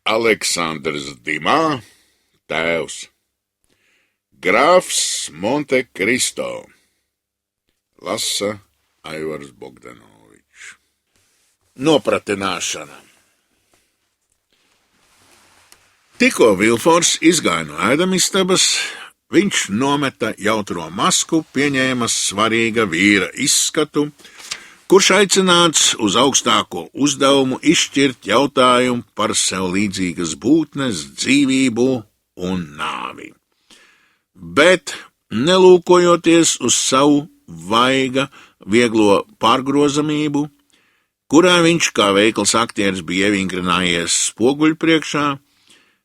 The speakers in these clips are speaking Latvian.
Aleksandrs Dimā, tēvs, grāfs Monte Cristo, lasa Aivars Bogdanovičs. Nopratināšana. Tikko Vilfors izgāja no ēdamistabas, viņš nometa jautro masku, pieņēma svarīga vīra izskatu, kurš aicināts uz augstāko uzdevumu izšķirt jautājumu par sev līdzīgas būtnes dzīvību un nāvi. Bet, nelūkojoties uz savu vaiga vieglo pārgrozamību, kurā viņš kā veikls aktieris bija ievingrinājies spoguļu priekšā,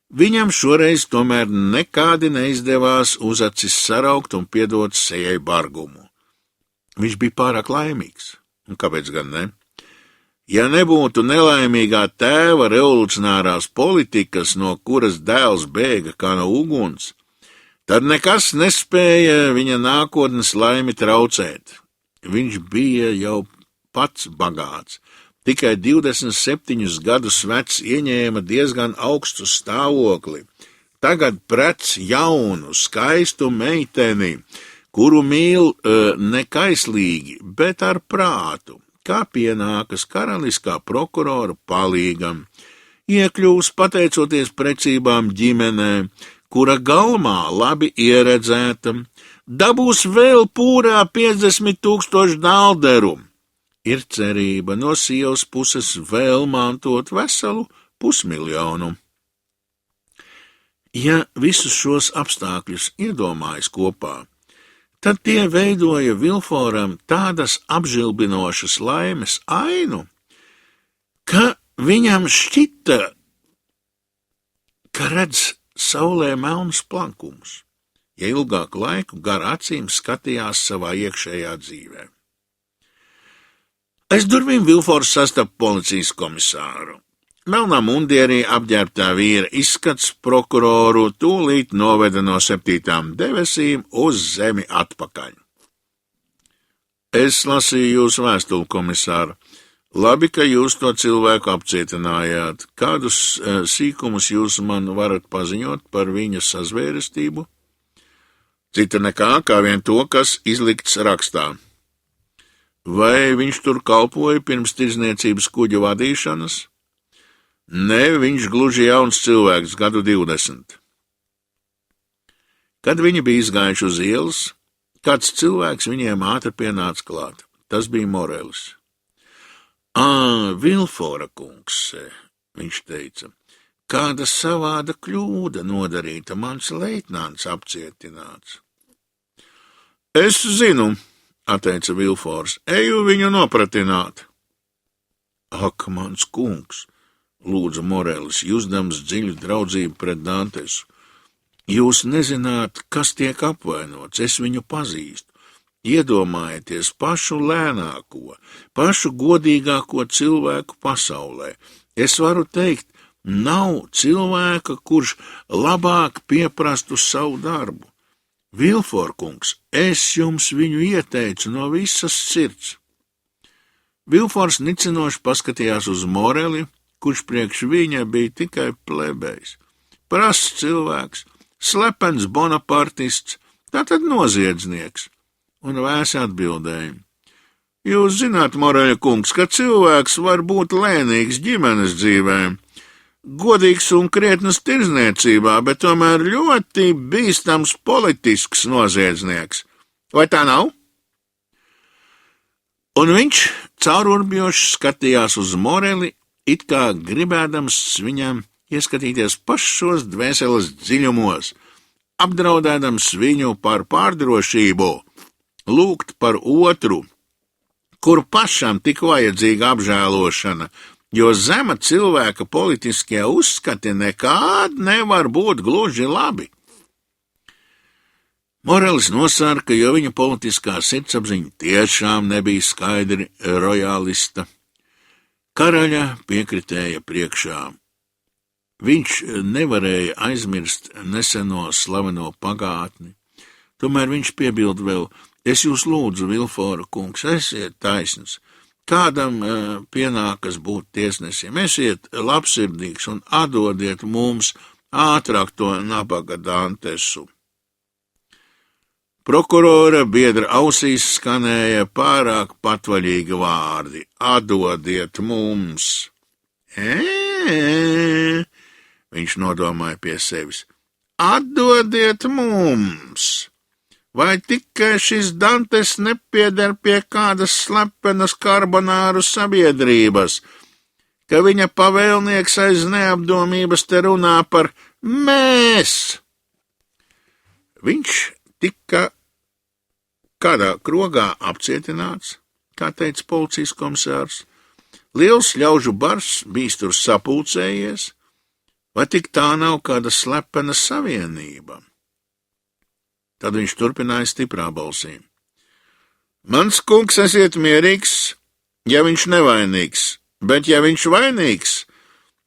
viņam šoreiz tomēr nekādi neizdevās uz acis saraukt un piedot sejai bargumu. Viņš bija pārāk laimīgs, un kāpēc gan ne? Ja nebūtu nelaimīgā tēva revolucionārās politikas, no kuras dēls bēga kā no uguns, tad nekas nespēja viņa nākotnes laimi traucēt. Viņš bija jau pats bagāts. Tikai 27 gadus vecs ieņēma diezgan augstu stāvokli. Tagad prec jaunu, skaistu meiteni, kuru mīl nekaislīgi, bet ar prātu, kā pienākas karaliskā prokurora palīgam. Iekļūs pateicoties precībām ģimenē, kura galmā labi ieredzēta, dabūs vēl pūrā 50 000 dalderu. Ir cerība no sievas puses vēl mantot veselu 500 000. Ja visus šos apstākļus iedomājas kopā, tad tie veidoja Vilforam tādas apžilbinošas laimes ainu, ka viņam šķita, ka redz saulē melnus plankumus, ja ilgāku laiku gar acīm skatījās savā iekšējā dzīvē. Aiz durvīm Vilfors sastapa policijas komisāru. Melnā mundierī apģērbtā vīra izskats prokuroru tūlīt noveda no 7. debesīm uz zemi atpakaļ. Es lasīju jūsu vēstuli, komisāru. Labi, ka jūs to cilvēku apcietinājāt. Kādus sīkumus jūs man varat paziņot par viņa sazvērestību? Cita nekā, kā vien to, kas izlikts rakstā. Vai viņš tur kalpoja pirms tirdzniecības kuģa vadīšanas? Nē, viņš gluži jauns cilvēks, gadu 20. Kad viņi bija izgājuši uz ielas, kāds cilvēks viņiem ātri pienāca klāt. Tas bija Morelis. Vilfora kungs, viņš teica, kāda savāda kļūda nodarīta, mans leitnants apcietināts. Es zinu, atteica Vilfors, eju viņu nopratināt. Ak, mans kungs, lūdza Morelis, jusdams dziļu draudzību pret Dantesu. Jūs nezināt, kas tiek apvainots, es viņu pazīstu. Iedomājieties pašu lēnāko, pašu godīgāko cilvēku pasaulē. Es varu teikt, nav cilvēka, kurš labāk pieprastu savu darbu. Vilfor kungs, es jums viņu ieteicu no visas sirds. Vilfors nicinoši paskatījās uz Moreli, kurš priekš viņa bija tikai plebejs. Prasts cilvēks, slepens bonapartists, tātad noziedznieks, un vēsi atbildēja. Jūs zināt, Moreļa kungs, ka cilvēks var būt lēnīgs ģimenes dzīvēm, godīgs un krietnas tirdzniecībā, bet tomēr ļoti bīstams politisks noziedznieks. Vai tā nav? Un viņš caururbjoši skatījās uz Moreli, it kā gribēdams viņam ieskatīties pašos dvēseles dziļumos, apdraudēdams viņu par pārdrošību, lūgt par otru, kur pašam tik vajadzīga apžēlošana, jo zema cilvēka politiskie uzskati nekād nevar būt gluži labi. Morelis nosarka, jo viņa politiskā sirdsapziņa tiešām nebija skaidri rojālista. Karaļa piekritēja priekšā. Viņš nevarēja aizmirst neseno slaveno pagātni. Tomēr viņš piebild vēl, es jūs lūdzu, Vilfora kungs, esiet taisns. kādam pienākas būt tiesnesim. Esiet labsirdīgs un atdodiet mums ātrāk to nabaga Dantesu. Prokurora biedra ausīs skanēja pārāk patvaļīgi vārdi. Atdodiet mums. Viņš nodomāja pie sevis. Atdodiet mums. Vai tikai šis Dantes nepieder pie kādas slepenas karbonāru sabiedrības, ka viņa pavēlnieks aiz neapdomības te runā par mēs? Viņš tika kādā krogā apcietināts, kā teica policijas komisārs. Liels ļaužu bars bijis tur sapulcējies, vai tik tā nav kāda slepena savienība? Tad viņš turpināja stiprā balsī. Mans kungs, esiet mierīgs, ja viņš nevainīgs, bet ja viņš vainīgs,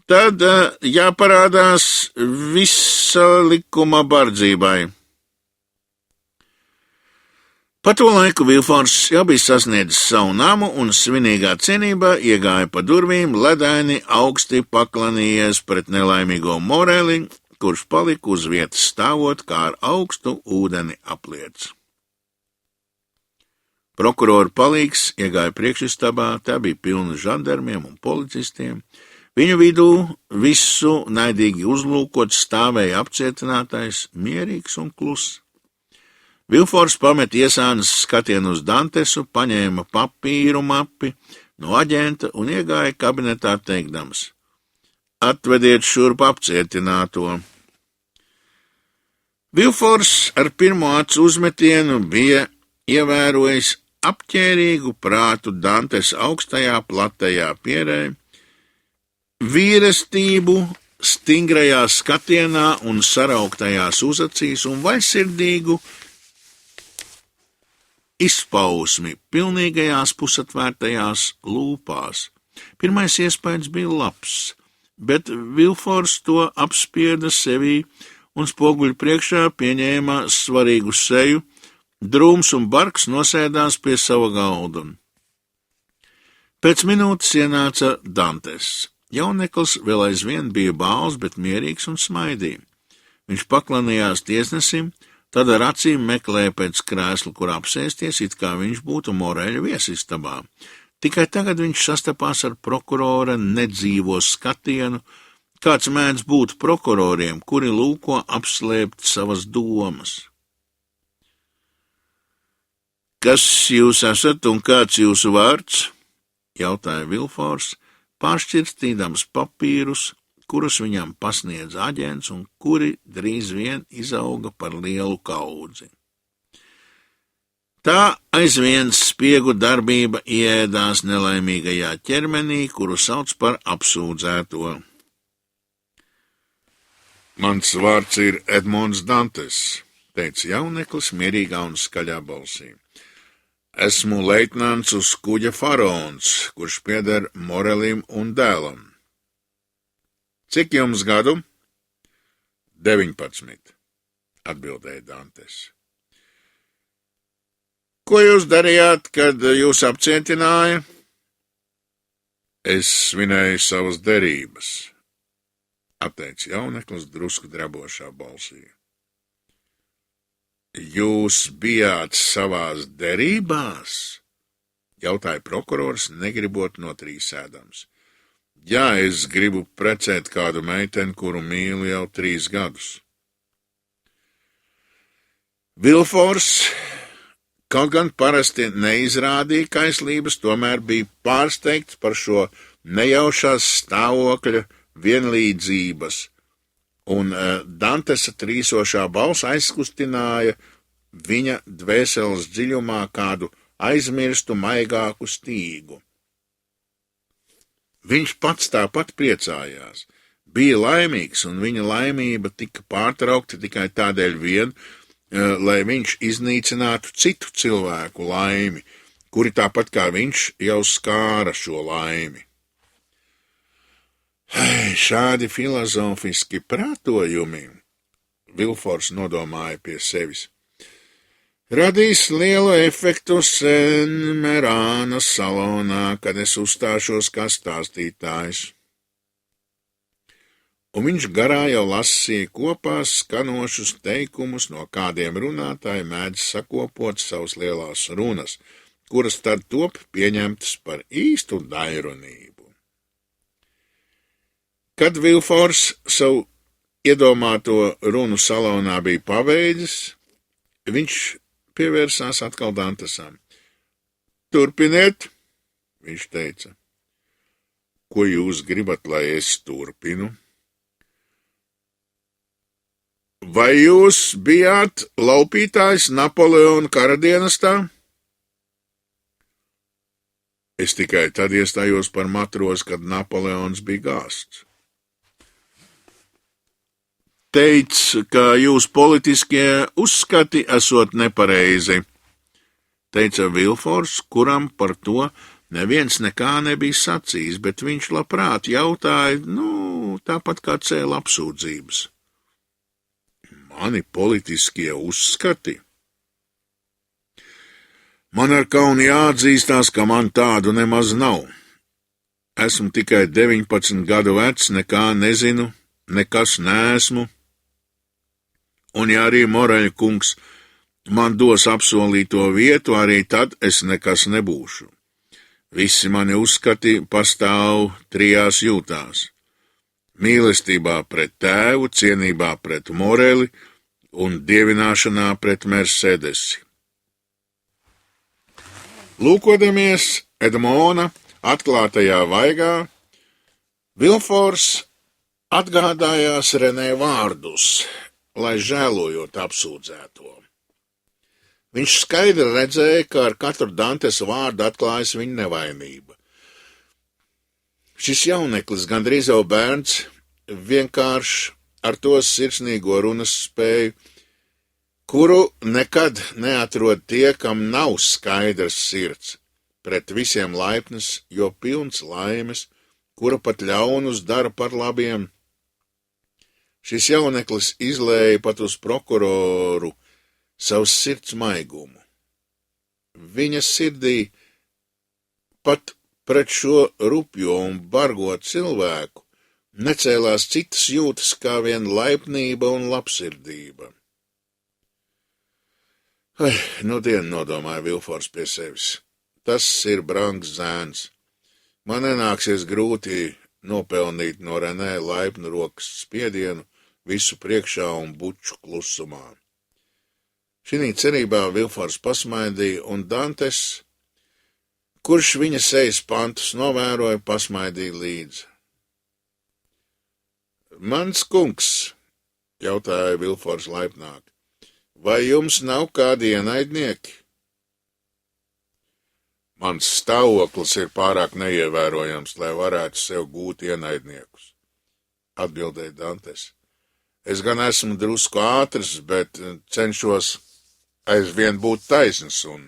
tad jāparādās visa likuma bardzībai. Pa to laiku Vilfors jau bija sasniedzis savu namu un svinīgā cienībā iegāja pa durvīm, ledaini augsti paklanījies pret nelaimīgo Moreli, kurš palika uz vietas stāvot, kā ar augstu ūdeni apliec. Prokurora palīgs iegāja priekšistabā, tā bija pilna žandarmiem un policistiem. Viņu vidū visu naidīgi uzlūkot stāvēja apcietinātais, mierīgs un kluss. Vilfors pamet iesānas skatienu uz Dantesu, paņēma papīru mapi no aģenta un iegāja kabinetā teikdams: Atvediet šurp apcietināto. Vilfors ar pirmo acu uzmetienu bija ievērojis apķērīgu prātu Dantes augstajā, platajā pierē, vīrestību stingrajā skatienā un sarauktajās uzacīs un vaļsirdīgu izpausmi pilnīgajās pusatvērtajās lūpās. Pirmais iespējas bija labs, bet Vilfors to apspieda sevī un spoguļu priekšā pieņēma svarīgu seju, drūms un bargs nosēdās pie sava galda. Pēc minūtes ienāca Dantes. Jauneklis vēl aizvien bija bāls, bet mierīgs un smaidīja. Viņš paklanījās tiesnesim, tad ar acīm meklēja pēc krēsla, kur apsēsties, it kā viņš būtu Moreļa viesistabā. Tikai tagad viņš sastapās ar prokurora nedzīvo skatienu, kāds mēdz būt prokuroriem, kuri lūko apslēpt savas domas. Kas jūs esat un kāds jūsu vārds? Jautāja Vilfors, pāršķirstīdams papīrus, kurus viņam pasniedz aģents un kuri drīz vien izauga par lielu kaudzi. Tā aizvien spiegu darbība ieēdās nelaimīgajā ķermenī, kuru sauc par apsūdzēto. Mans vārds ir Edmonds Dantes, teica jauneklis mierīgā un skaļā balsī. Esmu leitnants uz kuģa faraons, kurš pieder Morelim un dēlam. Cik jums gadu? 19, atbildēja Dantes. Ko jūs darījāt, kad jūs apcietināja? Es svinēju savas derības, atteica jauneklis drusku drabošā balsī. Jūs bijāt savās derībās? Jautāja prokurors, negribot notrīsēdams. Jā, es gribu precēt kādu meiteni, kuru mīlu jau 3 gadus. Vilfors, kaut gan parasti neizrādīja kaislības, tomēr bija pārsteigts par šo nejaušās stāvokļa vienlīdzības, un Dantesa trīsošā balss aizkustināja viņa dvēseles dziļumā kādu aizmirstu maigāku stīgu. Viņš pats tāpat priecājās, bija laimīgs, un viņa laimība tika pārtraukta tikai tādēļ vien, lai viņš iznīcinātu citu cilvēku laimi, kuri tāpat kā viņš jau skāra šo laimi. Šādi filozofiski prātojumi, Vilfors nodomāja pie sevis, radīs lielu efektu Senmerāna salonā, kad es uzstāšos kā stāstītājs. Un viņš garā jau lasīja kopā skanošus teikumus, no kādiem runātāji mēdz sakopot savas lielās runas, kuras tad top pieņemtas par īstu dairunību. Kad Vilfors savu iedomāto runu salonā bija pabeidzis, viņš pievērsās atkal Dantesam. Turpiniet, viņš teica. Ko jūs gribat, lai es turpinu? Vai jūs bijāt laupītājs Napoleona karadienestā? Es tikai tad iestājos par matrosu, kad Napoleons bija gāsts. Teic, ka jūs politiskie uzskati esot nepareizi, teica Vilfors, kuram par to neviens nekā nebija sacījis, bet viņš labprāt jautāja, tāpat kā cēla apsūdzības. Mani politiskie uzskati? Man ar kaunu jāatzīstās, ka man tādu nemaz nav. Esmu tikai 19 gadu vecs, nekā nezinu, nekas neesmu, un ja arī Moreļa kungs man dos apsolīto vietu, arī tad es nekas nebūšu. Visi mani uzskati pastāv trijās jūtās. Mīlestībā pret tēvu, cienībā pret Moreli un dievināšanā pret Mercedesi. Lūkodamies Edmona atklātajā vaigā, Vilfors atgādājās Renē vārdus, lai žēlojot apsūdzēto. Viņš skaidri redzēja, ka ar katru Dantes vārdu atklājas viņa nevainība. Šis jauneklis, gandrīz jau bērns, vienkārši ar to sirsnīgo runas spēju, kuru nekad neatrod tie, kam nav skaidrs sirds, pret visiem laipnas, jo pilns laimes, kura pat ļaunus dara par labiem. Šis jauneklis izlēja pat uz prokuroru savus sirds maigumu. Viņa sirdī pat pret šo rupjo un bargo cilvēku necēlās citas jūtas kā vien laipnība un labsirdība. Nudien nodomāja Vilfors pie sevis. Tas ir brangs zēns. Man nenāksies grūti nopelnīt no Renē laipnu rokas spiedienu visu priekšā un buču klusumā. Šinī cerībā Vilfors pasmaidīja, un Dantes, kurš viņa sejas pantus novēroja, pasmaidīja līdzi. Mans kungs, jautāja Vilfors laipnāk, vai jums nav kādi ienaidnieki? Mans stāvoklis ir pārāk neievērojams, lai varētu sev gūt ienaidniekus, atbildēja Dantes. Es gan esmu drusku ātrs, bet cenšos aizvien būt taisns, un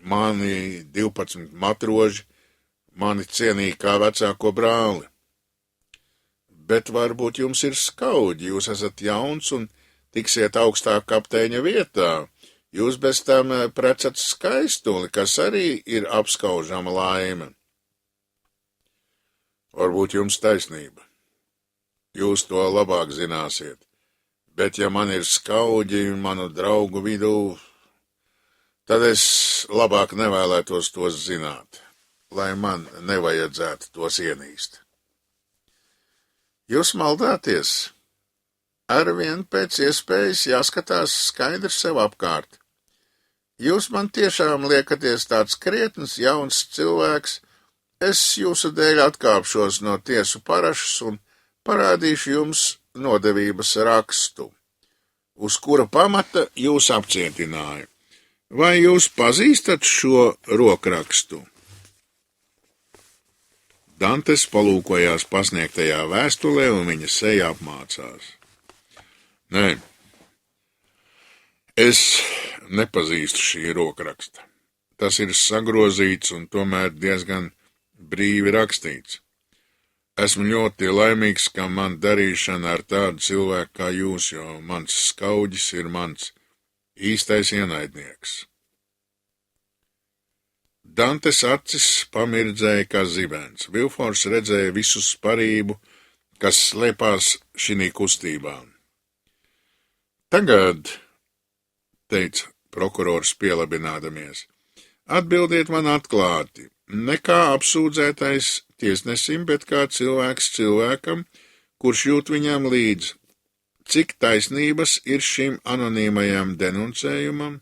mani 12 matroži mani cienīja kā vecāko brāli. Bet varbūt jums ir skaudži, jūs esat jauns un tiksiet augstā kapteiņa vietā. Jūs bez tam precat skaistuli, kas arī ir apskaužama laime. Varbūt jums taisnība. Jūs to labāk zināsiet. Bet ja man ir skaudži manu draugu vidū, tad es labāk nevēlētos tos zināt, lai man nevajadzētu tos ienīst. Jūs maldāties. Arvien pēc iespējas jāskatās skaidri sev apkārt. Jūs man tiešām liekaties tāds krietns, jauns cilvēks, es jūsu dēļ atkāpšos no tiesu parašas un parādīšu jums nodevības rakstu, uz kura pamata jūs apcietināja. Vai jūs pazīstat šo rokrakstu? Dantes palūkojās pasniegtajā vēstulē, un viņa seja apmācās. Nē, es nepazīstu šī rokraksta. Tas ir sagrozīts un tomēr diezgan brīvi rakstīts. Esmu ļoti laimīgs, ka man darīšana ar tādu cilvēku kā jūs, jo mans skaudžis ir mans, īstais ienaidnieks. Dantes acis pamirdzēja kā zibens. Vilfors redzēja visu sparību, kas slēpās šinī kustībā. Tagad, teica prokurors pielabinādamies, atbildiet man atklāti, ne kā apsūdzētais tiesnesim, bet kā cilvēks cilvēkam, kurš jūt viņam līdz. Cik taisnības ir šim anonīmajam denuncējumam?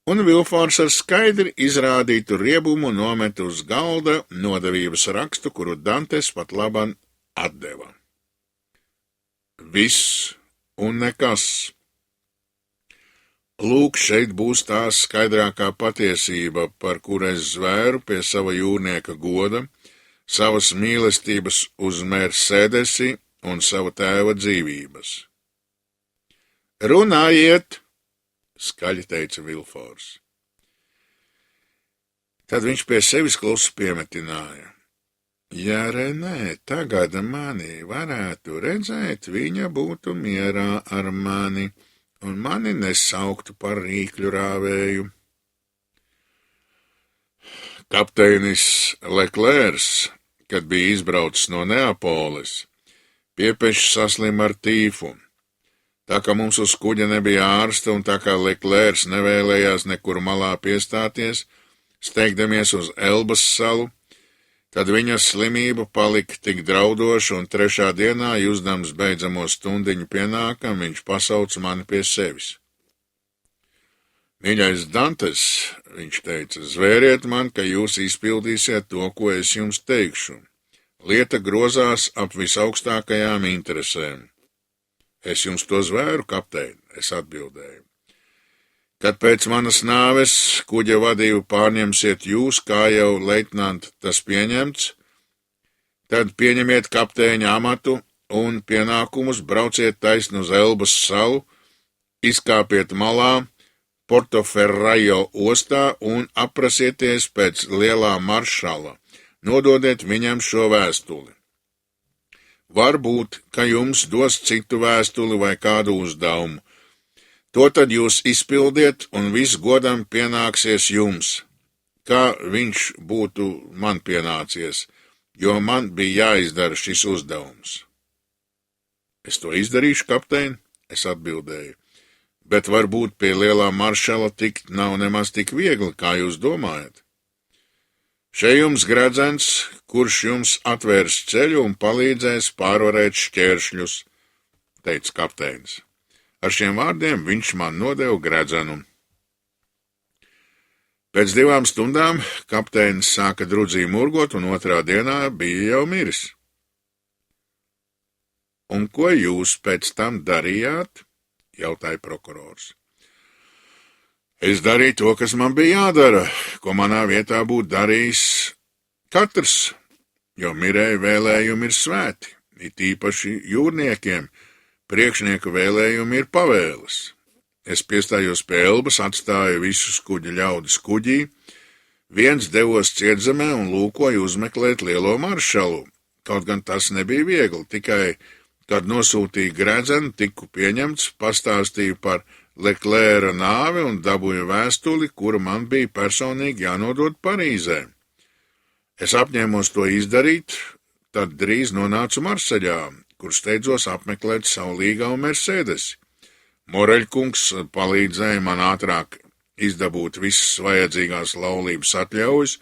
Un Vilfors ar skaidri izrādītu riebumu nomet uz galda nodevības rakstu, kuru Dantes pat laban atdeva. Viss un nekas. Lūk, šeit būs tā skaidrākā patiesība, par kur es zvēru pie sava jūrnieka goda, savas mīlestības uz Mercedesi un sava tēva dzīvības. Runājiet! Skaļi teica Vilfors. Tad viņš pie sevis klusu piemetināja. Ja Renē tagad mani varētu redzēt, viņa būtu mierā ar mani un mani nesauktu par rīkļu rāvēju. Kapteinis Leklērs, kad bija izbraucis no Neapoles, piepešs saslim ar tīfu. Tā kā mums uz kuģa nebija ārsta un tā kā Leklērs nevēlējās nekur malā piestāties, steigdamies uz Elbas salu, tad viņa slimība palika tik draudoša un 3. dienā, jusdams beidzamo stundiņu pienākam, viņš pasauca mani pie sevis. Mīļais Dantes, viņš teica, zvēriet man, ka jūs izpildīsiet to, ko es jums teikšu. Lieta grozās ap visaugstākajām interesēm. Es jums to zvēru, kapteini, es atbildēju. Kad pēc manas nāves kuģa vadību pārņemsiet jūs, kā jau leitnant tas pieņemts, tad pieņemiet kapteiņa amatu un pienākumus, brauciet taisni uz Elbas salu, izkāpiet malā, Portoferrajo ostā un aprasieties pēc lielā maršala, nododiet viņam šo vēstuli. Varbūt, ka jums dos citu vēstuli vai kādu uzdevumu. To tad jūs izpildiet un viss godam pienāksies jums, kā viņš būtu man pienācies, jo man bija jāizdara šis uzdevums. Es to izdarīšu, kapteini, es atbildēju, bet varbūt pie lielā maršala tikt nav nemaz tik viegli, kā jūs domājat. Šeit jums gredzens, kurš jums atvērs ceļu un palīdzēs pārvarēt šķēršļus, teica kapteinis. Ar šiem vārdiem viņš man nodeva gredzenu. Pēc 2 stundām kapteinis sāka drudzī murgot un 2. dienā bija jau miris. Un ko jūs pēc tam darījāt? Jautāja prokurors. Es darīju to, kas man bija jādara, ko manā vietā būtu darījis katrs, jo mirēju vēlējumi ir svēti, it īpaši jūrniekiem, priekšnieku vēlējumi ir pavēles. Es piestājos pie Elbas, atstāju visus kuģa ļaudis kuģī, viens devos cietzemē un lūkoju uzmeklēt lielo maršalu, kaut gan tas nebija viegli, tikai, kad nosūtīju gredzenu, tiku pieņemts, pastāstīju par Leklēra nāvi un dabūju vēstuli, kuru man bija personīgi jānodod Parīzē. Es apņēmos to izdarīt, tad drīz nonācu Marseļā, kur steidzos apmeklēt savu līgavu Mercedesi. Moreļkungs palīdzēja man ātrāk izdabūt visas vajadzīgās laulības atļaujas,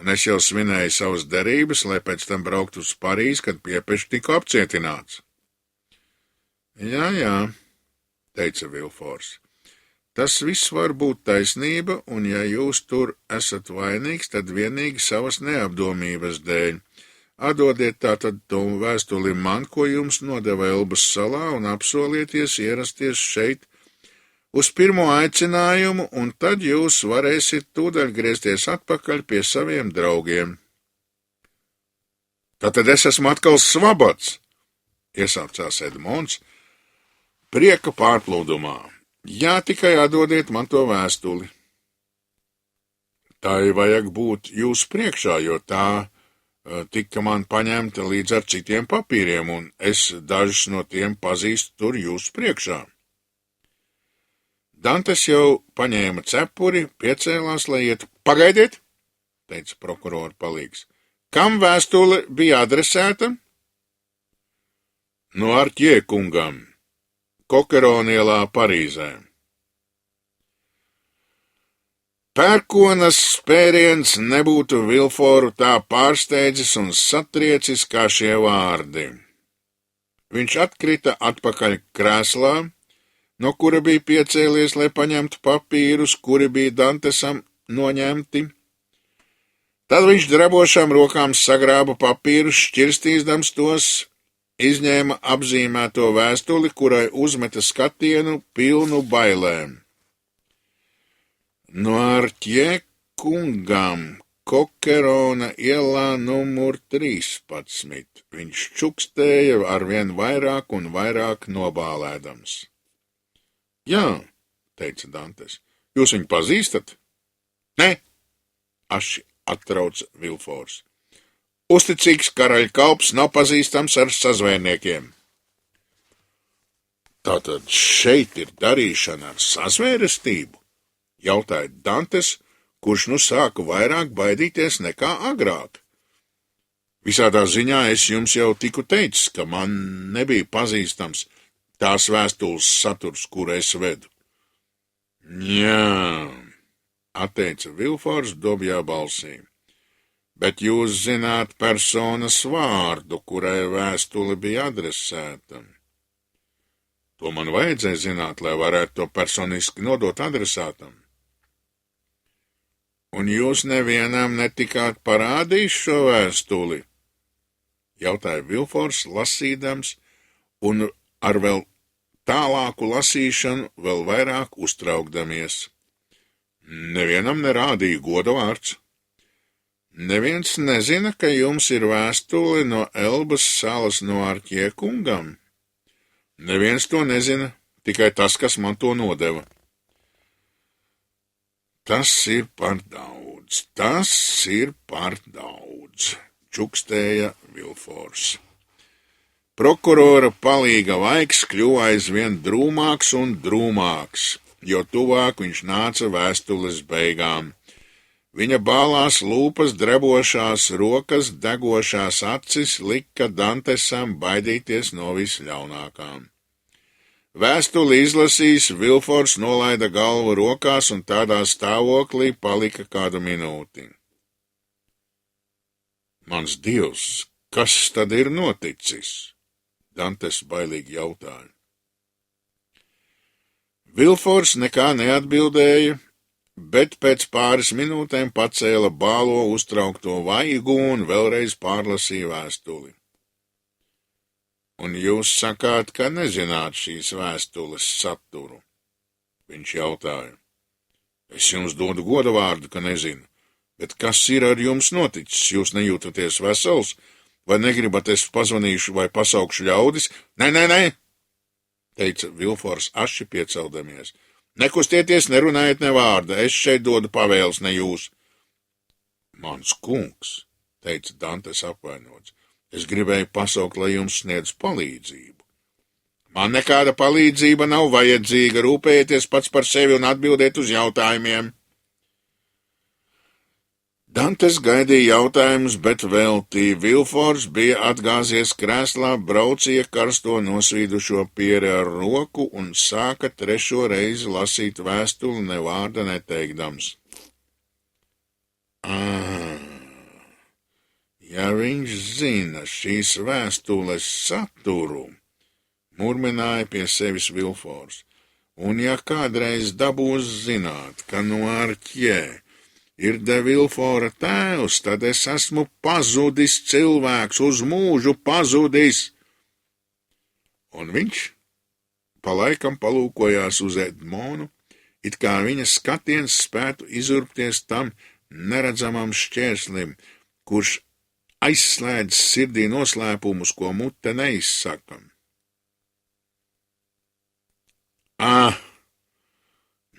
un es jau svinēju savas derības, lai pēc tam brauktu uz Parīzi, kad piepeši tiku apcietināts. Jā, teica Vilfors. Tas viss var būt taisnība, un ja jūs tur esat vainīgs, tad vienīgi savas neapdomības dēļ. Atdodiet tātad to vēstuli man, ko jums nodeva Elbas salā, un apsolieties ierasties šeit uz pirmo aicinājumu, un tad jūs varēsiet tūdaļ griezties atpakaļ pie saviem draugiem. Tātad es esmu atkal svabats, iesaucās Edmonds, prieka pārplūdumā. Jā, tikai atdodiet man to vēstuli. Tā vajag būt jūsu priekšā, jo tā tika man paņemta līdz ar citiem papīriem, un es dažus no tiem pazīstu tur jūsu priekšā. Dantes jau paņēma cepuri, piecēlās, lai ietu. Pagaidiet, teica prokurora palīgs. Kam vēstule bija adresēta? No Artjē kungam, Kokeronielā Parīzē. Pērkonas spēriens nebūtu Vilforu tā pārsteidzis un satriecis kā šie vārdi. Viņš atkrita atpakaļ krēslā, no kura bija piecēlies, lai paņemtu papīrus, kuri bija Dantesam noņemti. Tad viņš drebošām rokām sagrāba papīrus, šķirstīdams tos, izņēma apzīmēto vēstuli, kurai uzmeta skatienu pilnu bailēm. No Artjē kungam, Kokerona ielā numur 13, viņš čukstēja arvien vairāk un vairāk nobālēdams. Jā, teica Dantes, jūs viņu pazīstat? Ne, aši atrauca Vilfors. Uzticīgs karaļkalps nav pazīstams ar sazvērniekiem. Tātad šeit ir darīšana ar sazvērestību? Jautāja Dantes, kurš nu sāka vairāk baidīties nekā agrāk. Visādā ziņā es jums jau tiku teicis, ka man nebija pazīstams tās vēstules saturs, kuru es vedu. Jā, atteica Vilfors dobjā balsī, bet jūs zināt personas vārdu, kurai vēstule bija adresēta. To man vajadzēja zināt, lai varētu to personiski nodot adresātam. Un jūs nevienam netikāt parādījis šo vēstuli? Jautāja Vilfors, lasīdams, un ar vēl tālāku lasīšanu vēl vairāk uztraukdamies. Nevienam nerādīja goda vārds. Neviens nezina, ka jums ir vēstule no Elbas salas no Artjē kungam. Neviens to nezina, tikai tas, kas man to nodeva. Tas ir par daudz, čukstēja Vilfors. Prokurora palīga laiks kļuva aizvien drūmāks un drūmāks, jo tuvāk viņš nāca vēstules beigām. Viņa bālās lūpas, drebošās rokas, degošās acis lika Dantesam baidīties no visļaunākām. Vēstuli izlasījis, Vilfors nolaida galvu rokās un tādā stāvoklī palika kādu minūti. Mans Dievs, kas tad ir noticis? Dantes bailīgi jautāja. Vilfors nekā neatbildēja, bet pēc pāris minūtēm pacēla bālo uztraukto vaigu un vēlreiz pārlasīja vēstuli. Un jūs sakāt, ka nezināt šīs vēstules saturu? Viņš jautāja. Es jums dodu goda vārdu, ka nezinu, bet kas ir ar jums noticis? Jūs nejūtaties vesels, vai negribat es pazvanīšu vai pasaukšu ļaudis? Nē, teica Vilfors aši pieceldamies. Nekustieties, nerunājiet ne vārda, es šeit dodu pavēles, ne jūs. Mans kungs, teica Dantes apvainots. Es gribēju pasaukt, lai jums sniedz palīdzību. Man nekāda palīdzība nav vajadzīga, rūpējieties pats par sevi un atbildiet uz jautājumiem. Dantes gaidīja jautājumus, bet veltī. Vilfors bija atgāzies krēslā, braucīja karsto nosvīdušo pieri ar roku un sāka trešo reizi lasīt vēstuli, ne vārda neteikdams. Ja viņš zina šīs vēstules saturu, murmināja pie sevis Vilfors, un ja kādreiz dabūs zināt, ka no Artjē ir de Vilfora tēvs, tad es esmu pazudis cilvēks, uz mūžu pazudis. Un viņš pa laikam palūkojās uz Edmonu, it kā viņa skatiens spētu izurbties tam neredzamam šķērslim, kurš aizslēdz sirdī noslēpumus, ko mute neizsaka.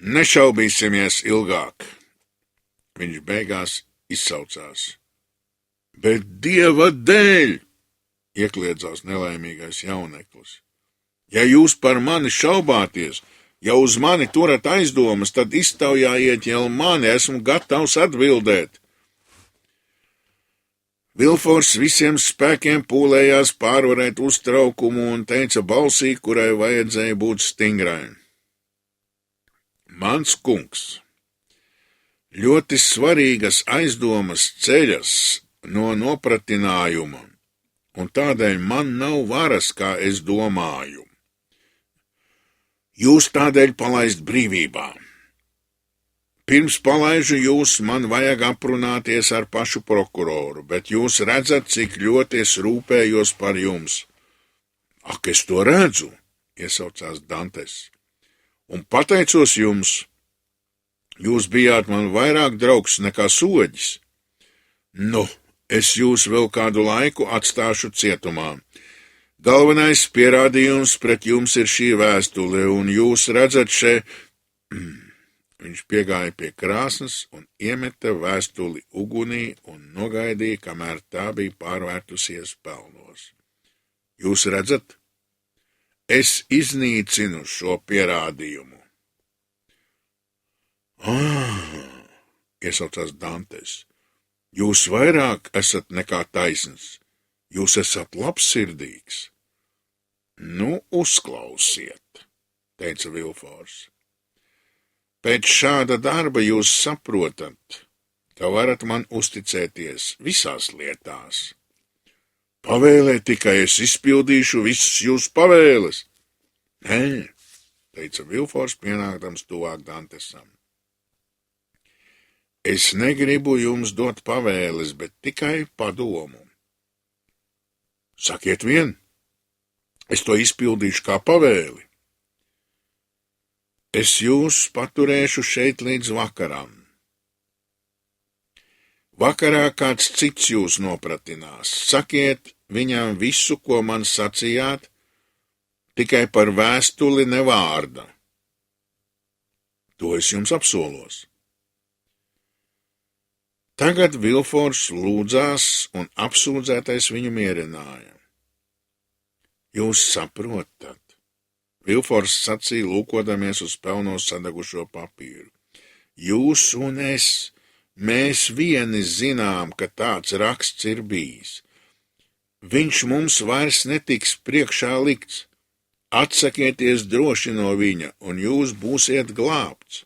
Nešaubīsimies ilgāk, viņš beigās izsaucās. Bet Dieva dēļ, iekliedzās nelaimīgais jauneklis. Ja jūs par mani šaubāties, Ja uz mani turat aizdomas, tad iztaujājiet jau mani, esmu gatavs atbildēt. Vilfors visiem spēkiem pūlējās pārvarēt uztraukumu un teica balsī, kurai vajadzēja būt stingrai. Mans kungs, ļoti svarīgas aizdomas ceļas no nopratinājuma, un tādēļ man nav varas, kā es domāju. Jūs tādēļ palaist brīvībā. Pirms palaižu jūs, man vajag aprunāties ar pašu prokuroru, bet jūs redzat, cik ļoti es rūpējos par jums. Ak, es to redzu, iesaucās Dantes, un pateicos jums, jūs bijāt man vairāk draugs nekā soģis. Nu, es jūs vēl kādu laiku atstāšu cietumā. Galvenais pierādījums pret jums ir šī vēstule, un jūs redzat Viņš piegāja pie krāsnes un iemeta vēstuli ugunī un nogaidīja, kamēr tā bija pārvērtusies pelnos. Jūs redzat? Es iznīcinu šo pierādījumu. Iesaucās Dantes. Jūs vairāk esat nekā taisns. Jūs esat labsirdīgs. Nu, uzklausiet, teica Vilfors. Pēc šāda darba jūs saprotat, ka varat man uzticēties visās lietās. Pavēlē tikai es izpildīšu visas jūsu pavēles. Nē, teica Vilfors, pienākdams tuvāk Dantesam. Es negribu jums dot pavēles, bet tikai padomu. Sakiet vien, es to izpildīšu kā pavēli. Es jūs paturēšu šeit līdz vakaram. Vakarā kāds cits jūs nopratinās. Sakiet viņam visu, ko man sacījāt, tikai par vēstuli ne vārda. To es jums apsolos. Tagad Vilfors lūdzās un apsūdzētais viņu mierināja. Jūs saprotat? Vilfors sacīja, lūkodamies uz pelnos sadegušo papīru. Jūs un es, mēs vieni zinām, ka tāds raksts ir bijis. Viņš mums vairs netiks priekšā likts. Atsakieties droši no viņa, un jūs būsiet glābts.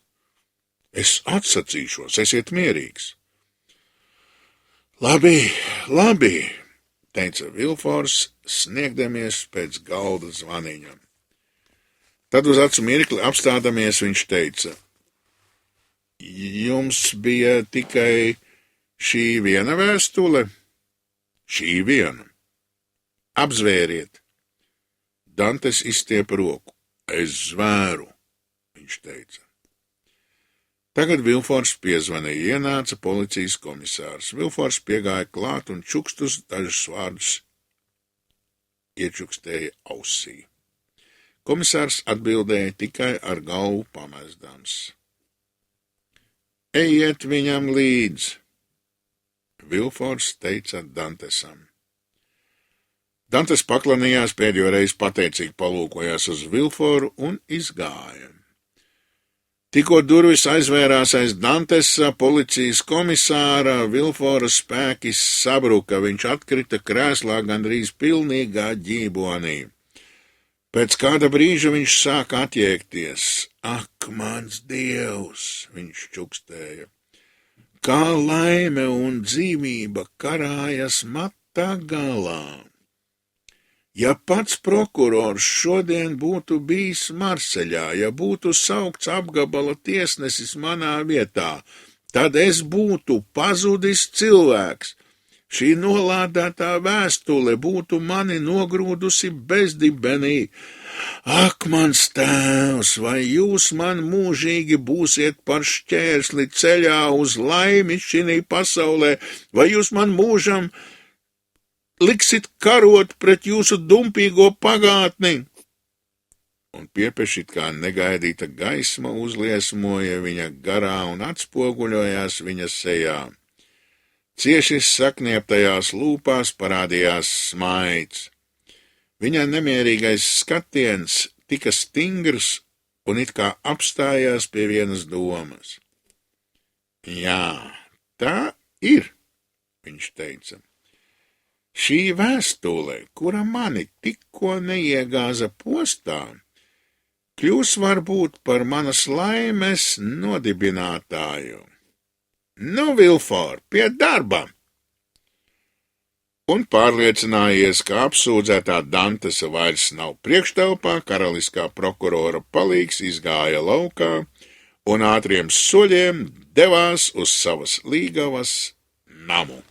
Es atsacīšos, esiet mierīgs. Labi, teica Vilfors, sniegdamies pēc galda zvaniņam. Tad uz acu mirkli apstādamies viņš teica, jums bija tikai šī viena vēstule? Šī viena. Apzvēriet. Dantes izstiepa roku. Es zvēru, viņš teica. Tagad Vilfors piezvanīja, ienāca policijas komisārs. Vilfors piegāja klāt un čukstus dažus vārdus iečukstēja ausī. Komisārs atbildēja tikai ar galvu pamēsdams. Ejiet viņam līdz, Vilfors teica Dantesam. Dantes paklanījās, pēdējo reizi pateicīgi palūkojās uz Vilforu un izgāja. Tikko durvis aizvērās aiz Dantesa, policijas komisāra, Vilfora spēki sabruka, viņš atkrita krēslā gandrīz pilnīgā ģībonī. Pēc kāda brīža viņš sāka atjēgties. Ak, mans Dievs, viņš čukstēja. Kā laime un dzīvība karājas matā galā. Ja pats prokurors šodien būtu bijis Marseļā, ja būtu saukts apgabala tiesnesis manā vietā, tad es būtu pazudis cilvēks. Šī nolādētā vēstule būtu mani nogrūdusi bezdibenī. Ak, mans tēvs, vai jūs man mūžīgi būsiet par šķērsli ceļā uz laimi šinī pasaulē, vai jūs man mūžam liksit karot pret jūsu dumpīgo pagātni? Un piepešit kā negaidīta gaisma uzliesmoja viņa garā un atspoguļojās viņa sejā. Cieši saknieptajās lūpās parādījās smaids. Viņa nemierīgais skatiens tika stingrs un it kā apstājās pie vienas domas. Jā, tā ir, viņš teica. Šī vēstule, kura mani tikko neiegāza postā, kļūs varbūt par manas laimes nodibinātāju. Nu, Vilfor, pie darba! Un pārliecinājies, ka apsūdzētā Dantesa vairs nav priekštelpā, karaliskā prokurora palīgs izgāja laukā un ātriem soļiem devās uz savas līgavas namu.